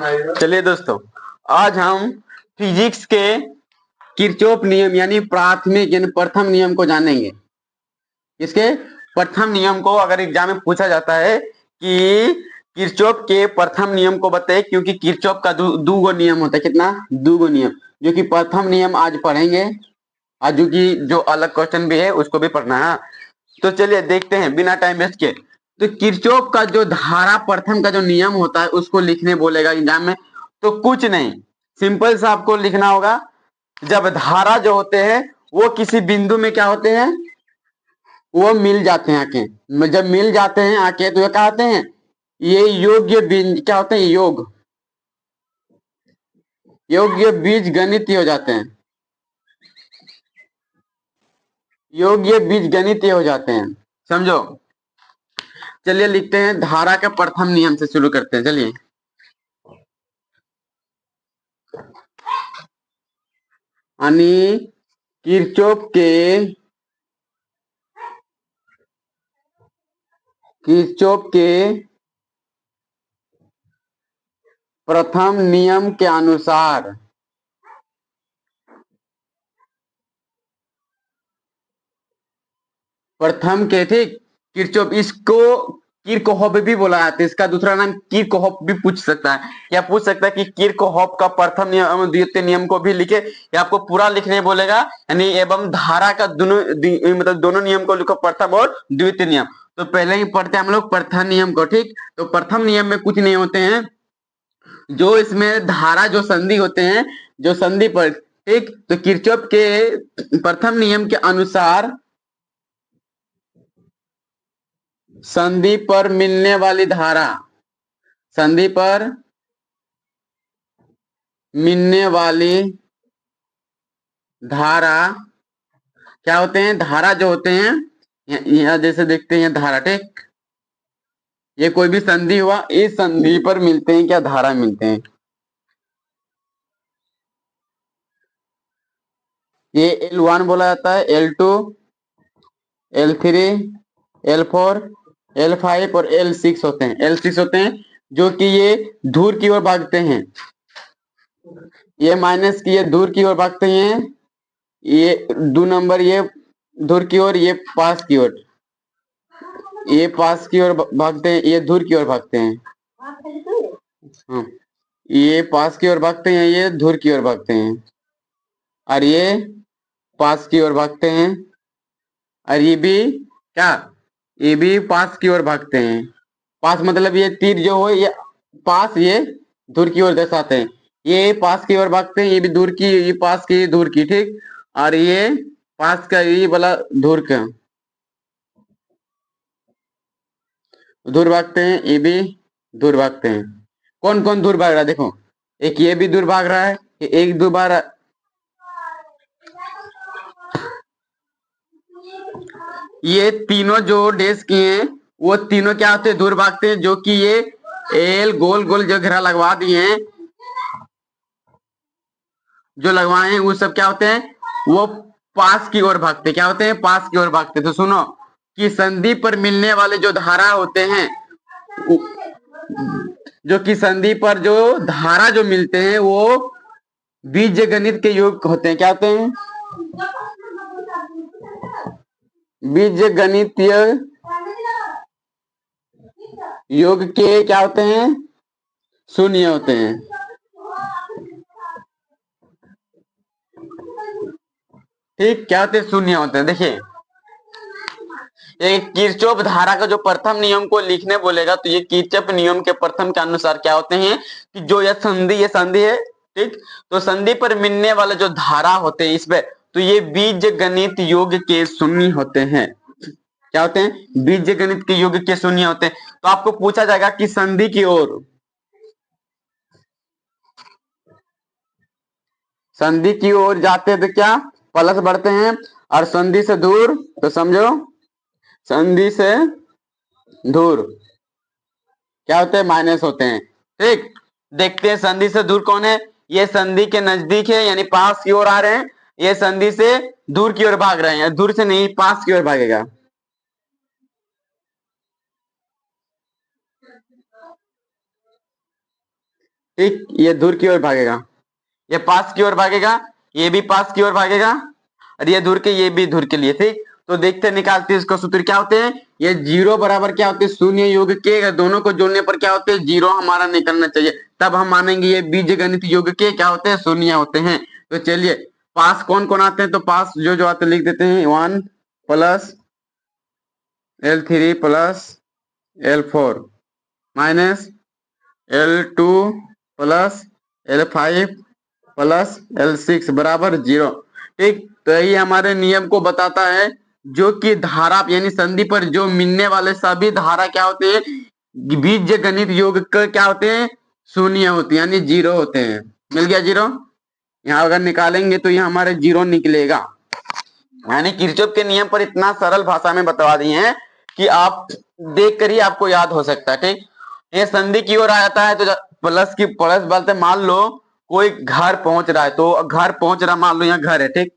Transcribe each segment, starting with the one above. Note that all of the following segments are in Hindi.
चलिए दोस्तों, आज हम फिजिक्स के किरचॉफ नियम यानी प्राथमिक यानी प्रथम नियम को जानेंगे। इसके प्रथम नियम को अगर एग्जाम में पूछा जाता है कि किरचॉफ के प्रथम नियम को बताए, क्योंकि किरचॉफ का दो गो नियम होता है। कितना? दो गो नियम, जो कि प्रथम नियम आज पढ़ेंगे। आज जो अलग क्वेश्चन भी है उसको भी पढ़ना है। तो चलिए देखते हैं बिना टाइम वेस्ट के। तो किरचॉफ का जो धारा प्रथम का जो नियम होता है उसको लिखने बोलेगा एग्जाम में, तो कुछ नहीं, सिंपल सा आपको लिखना होगा। जब धारा जो होते हैं वो किसी बिंदु में क्या होते हैं, वो मिल जाते हैं आके। जब मिल जाते हैं आके तो ये क्या होते हैं, ये योग्य बिंदु क्या होते हैं, योग्य बीज गणितीय हो जाते हैं। योग्य बीज गणितीय हो जाते हैं, समझो। चलिए लिखते हैं, धारा के प्रथम नियम से शुरू करते हैं। चलिए, यानी किरचॉफ के प्रथम नियम के अनुसार प्रथम के, ठीक, किरचॉफ, इसको किरचॉफ भी बोला जाता है। इसका दूसरा नाम किरचॉफ भी पूछ सकता है। क्या पूछ सकता है कि किरचॉफ का प्रथम नियम द्वितीय नियम को भी लिखे, या आपको पूरा लिखने बोलेगा। यानी एवं धारा का दोनों मतलब दोनों नियम को लिखो, प्रथम और द्वितीय नियम। तो पहले ही पढ़ते हैं हम लोग प्रथम नियम को, ठीक। तो प्रथम नियम में कुछ नहीं होते हैं, जो इसमें धारा जो संधि होते हैं, जो संधि पर, ठीक। तो किरचॉफ के प्रथम नियम के अनुसार संधि पर मिलने वाली धारा, संधि पर मिलने वाली धारा क्या होते हैं, धारा जो होते हैं, यहाँ जैसे देखते हैं धारा, ठीक। ये कोई भी संधि हुआ, इस संधि पर मिलते हैं क्या, धारा मिलते हैं। ये L1 बोला जाता है, L2, L3, L4, L5 और L6 होते हैं। L6 होते हैं जो कि ये दूर की ओर भागते हैं। ये माइनस की ये दूर की ओर भागते हैं। ये 2 नंबर ये दूर की ओर, ये पास की ओर, ये पास की ओर भागते हैं, ये दूर की ओर भागते हैं। हाँ, ये पास की ओर भागते हैं, ये दूर की ओर भागते हैं, और ये पास की ओर भागते हैं, और ये भी क्या, ये भी पास की ओर भागते हैं। पास मतलब ये तीर जो हो, ये पास, ये दूर की ओर दर्शाते हैं। ये पास की ओर भागते हैं, ये भी दूर की, ये पास की, ये दूर की, ठीक। और ये पास का, ये वाला दूर का, दूर भागते हैं, ये भी दूर भागते हैं। कौन कौन दूर भाग रहा है, देखो, एक ये भी दूर भाग रहा है, एक दो बार, ये तीनों जो डैश किए हैं वो तीनों क्या होते हैं, दूर भागते हैं। जो कि ये एल गोल गोल जो घेरा लगवा दिए हैं, जो लगवाए हैं, वो सब क्या होते हैं, वो पास की ओर भागते। क्या होते हैं, पास की ओर भागते। तो सुनो कि संधि पर मिलने वाले जो धारा होते हैं, जो कि संधि पर जो धारा जो मिलते हैं वो बीजगणित के योग होते हैं। क्या होते हैं, बीजगणितीय योग के क्या होते हैं, शून्य होते हैं। ठीक, क्या होते हैं, शून्य होते हैं। देखिए, एक किरचॉफ धारा का जो प्रथम नियम को लिखने बोलेगा, तो ये किरचॉफ नियम के प्रथम के अनुसार क्या होते हैं कि जो ये संधि है, ठीक। तो संधि पर मिलने वाले जो धारा होते हैं इसमें, तो ये बीज गणित योग के शून्य होते हैं। क्या होते हैं, बीज गणित के योग के शून्य होते हैं। तो आपको पूछा जाएगा कि संधि की ओर, संधि की ओर जाते हैं तो क्या प्लस बढ़ते हैं, और संधि से दूर तो समझो संधि से दूर क्या होते हैं, माइनस होते हैं। ठीक, देखते हैं संधि से दूर कौन है। ये संधि के नजदीक है, यानी पास की ओर आ रहे हैं। ये संधि से दूर की ओर भाग रहे हैं, दूर से नहीं, पास की ओर भागेगा। ठीक, ये दूर की ओर भागेगा, ये पास की ओर भागेगा, ये भी पास की ओर भागेगा, और ये दूर के, ये भी दूर के लिए। ठीक, तो देखते निकालते इसका सूत्र क्या होते हैं। ये जीरो बराबर क्या होते हैं, शून्य योग के, दोनों को जोड़ने पर क्या होते हैं, जीरो हमारा निकलना चाहिए, तब हम मानेंगे ये बीजगणित योग के क्या होते हैं, शून्य होते हैं। तो चलिए पास कौन कौन आते हैं, तो पास जो जो आते लिख देते हैं, 1 plus L3 plus L4 minus L2 plus L5 plus L6 बराबर जीरो। ठीक, तो ये हमारे नियम को बताता है, जो कि धारा यानी संधि पर जो मिलने वाले सभी धारा क्या होते हैं, बीज गणित योग का क्या होते हैं, शून्य होते हैं, यानी जीरो होते हैं। मिल गया जीरो, यहाँ अगर निकालेंगे तो ये हमारे जीरो निकलेगा। यानी किरचॉफ के नियम पर इतना सरल भाषा में बता दिए हैं कि आप देख कर ही आपको याद हो सकता है। ठीक, ये संधि की ओर आ जाता है तो प्लस की प्लस बोलते, मान लो कोई घर पहुंच रहा है, तो घर पहुंच रहा, मान लो यहाँ घर है, ठीक,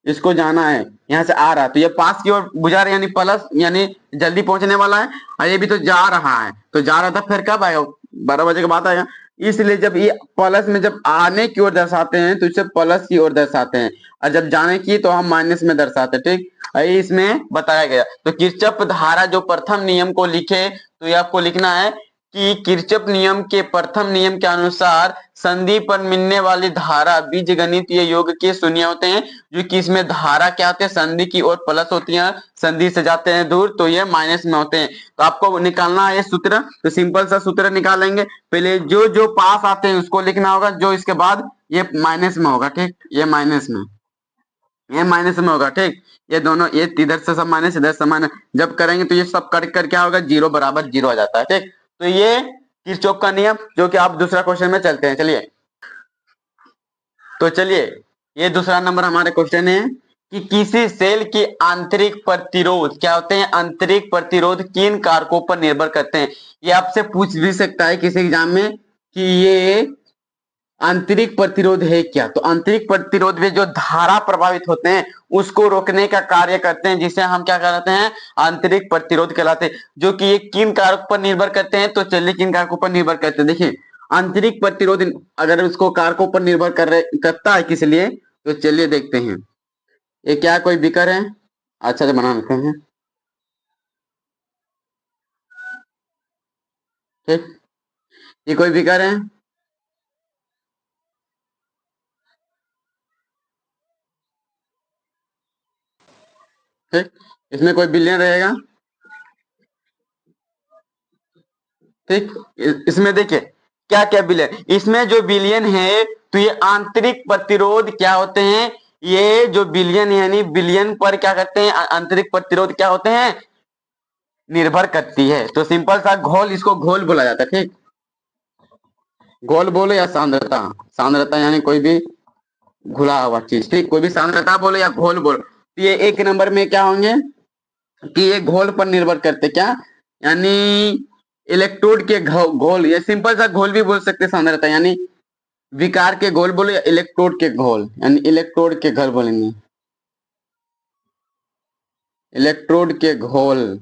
इसको जाना है, यहाँ से आ रहा है, तो ये पास की ओर बुझा रहा है, यानी प्लस, यानी जल्दी पहुंचने वाला है, और ये भी तो जा रहा है, तो जा रहा था, फिर कब आएगा, 12 बजे के बाद आएगा। इसलिए जब ये प्लस में जब आने की ओर दर्शाते हैं तो इसे प्लस की ओर दर्शाते हैं, और जब जाने की तो हम माइनस में दर्शाते हैं। ठीक, इसमें बताया गया। तो किरचॉफ धारा जो प्रथम नियम को लिखे, तो ये आपको लिखना है कि किरचॉफ नियम के प्रथम नियम के अनुसार संधि पर मिलने वाली धारा बीजगणितीय योग के शून्य होते हैं, जो कि इसमें धारा क्या होते हैं, संधि की ओर प्लस होती है, संधि से जाते हैं दूर तो ये माइनस में होते हैं। तो आपको निकालना है ये सूत्र, तो सिंपल सा सूत्र निकालेंगे, पहले जो जो पास आते हैं उसको लिखना होगा, जो इसके बाद ये माइनस में होगा। ठीक, ये माइनस में, ये माइनस में होगा। ठीक, ये दोनों, ये इधर से सब माइनस, इधर से माइनस, जब करेंगे तो ये सब कट कर क्या होगा, जीरो बराबर जीरो आ जाता है। ठीक, तो ये किरचॉफ का नियम, जो कि आप दूसरा क्वेश्चन में चलते हैं। चलिए, तो चलिए ये दूसरा नंबर हमारे क्वेश्चन है कि किसी सेल की आंतरिक प्रतिरोध क्या होते हैं, आंतरिक प्रतिरोध किन कारकों पर निर्भर करते हैं। ये आपसे पूछ भी सकता है किसी एग्जाम में कि ये आंतरिक प्रतिरोध है क्या। तो आंतरिक प्रतिरोध में जो धारा प्रभावित होते हैं उसको रोकने का कार्य करते हैं, जिसे हम क्या कहते हैं, आंतरिक प्रतिरोध कहलाते हैं। जो कि ये किन कारक पर निर्भर करते हैं, तो चलिए किन कारकों पर निर्भर करते हैं। देखिए आंतरिक प्रतिरोध अगर उसको कारकों पर निर्भर करता है किस लिए, तो चलिए देखते हैं। ये क्या कोई बिकर है, अच्छा से बना लेते हैं। ठीक, ये कोई बिकर है, ठीक, इसमें कोई बिलियन रहेगा। ठीक, इसमें देखिए क्या क्या बिलियन, इसमें जो बिलियन है तो ये आंतरिक प्रतिरोध क्या होते हैं, ये जो बिलियन यानी बिलियन पर क्या करते हैं, आंतरिक प्रतिरोध क्या होते हैं, निर्भर करती है। तो सिंपल सा घोल, इसको घोल बोला जाता है। ठीक, घोल बोलो या सांद्रता, सांद्रता यानी कोई भी घुला हुआ चीज। ठीक, कोई भी सांद्रता बोलो या घोल बोलो, तो ये एक नंबर में क्या होंगे कि ये घोल पर निर्भर करते क्या, यानी इलेक्ट्रोड के घोल, या सिंपल सा घोल भी बोल सकते सांद्रता, यानी विकार के घोल बोले या इलेक्ट्रोड के घोल, यानी इलेक्ट्रोड के घोल बोलेंगे, इलेक्ट्रोड के घोल।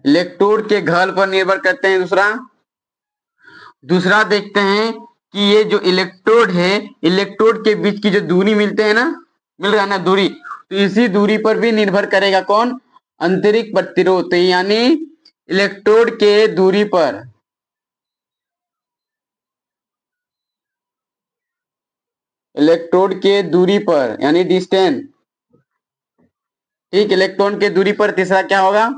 इलेक्ट्रोड के घोल पर निर्भर करते हैं। दूसरा, दूसरा देखते हैं कि ये जो इलेक्ट्रोड है, इलेक्ट्रोड के बीच की जो दूरी मिलते हैं ना, मिल रहा है ना दूरी, तो इसी दूरी पर भी निर्भर करेगा कौन, आंतरिक प्रतिरोध। तो यानी इलेक्ट्रोड के दूरी पर, इलेक्ट्रोड के दूरी पर यानी डिस्टेंस। ठीक, इलेक्ट्रॉन के दूरी पर तीसरा क्या होगा,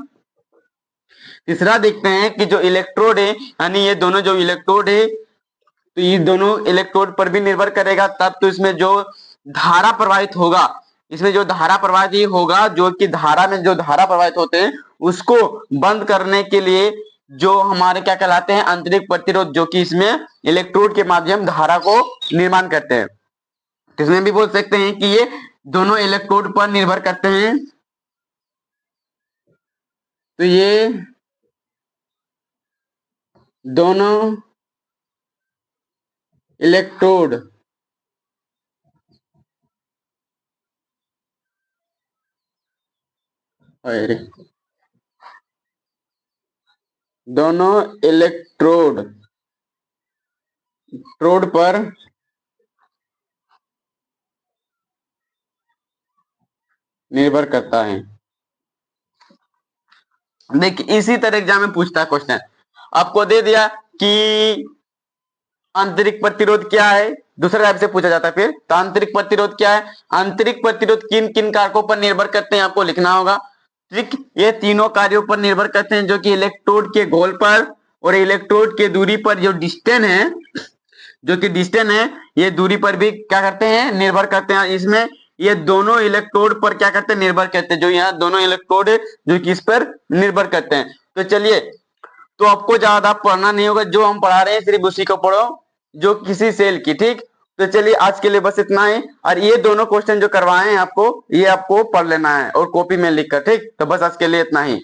तीसरा देखते हैं कि जो इलेक्ट्रोड है, यानी ये दोनों जो इलेक्ट्रोड है, तो ये दोनों इलेक्ट्रोड पर भी निर्भर करेगा, तब तो इसमें जो धारा प्रवाहित होगा, इसमें जो धारा प्रवाहित ही होगा, जो कि धारा में जो धारा प्रवाहित होते हैं उसको बंद करने के लिए जो हमारे क्या कहलाते हैं, आंतरिक प्रतिरोध, जो कि इसमें इलेक्ट्रोड के माध्यम धारा को निर्माण करते हैं। तो इसमें भी बोल सकते हैं कि ये दोनों इलेक्ट्रोड पर निर्भर करते हैं। तो ये दोनों इलेक्ट्रोड अरे दोनों इलेक्ट्रोड पर निर्भर करता है। देखिए इसी तरह एग्जाम में पूछता है क्वेश्चन, आपको दे दिया कि आंतरिक प्रतिरोध क्या है, दूसरे टाइप से पूछा जाता है फिर, तो आंतरिक प्रतिरोध क्या है, आंतरिक प्रतिरोध किन किन कारकों पर निर्भर करते हैं आपको लिखना होगा। ठीक, ये तीनों कार्यों पर निर्भर करते हैं, जो कि इलेक्ट्रोड के गोल पर और इलेक्ट्रोड के दूरी पर जो डिस्टेंस है, जो कि डिस्टेंस है, ये दूरी पर भी क्या करते हैं, निर्भर करते हैं। इसमें ये दोनों इलेक्ट्रोड पर क्या करते हैं, निर्भर करते हैं, जो यहाँ दोनों इलेक्ट्रोड है जो कि इस पर निर्भर करते हैं। तो चलिए, तो आपको ज्यादा पढ़ना नहीं होगा, जो हम पढ़ा रहे हैं सिर्फ उसी को पढ़ो, जो किसी सेल की। ठीक, तो चलिए आज के लिए बस इतना ही, और ये दोनों क्वेश्चन जो करवाए हैं आपको, ये आपको पढ़ लेना है और कॉपी में लिखकर। ठीक, तो बस आज के लिए इतना ही।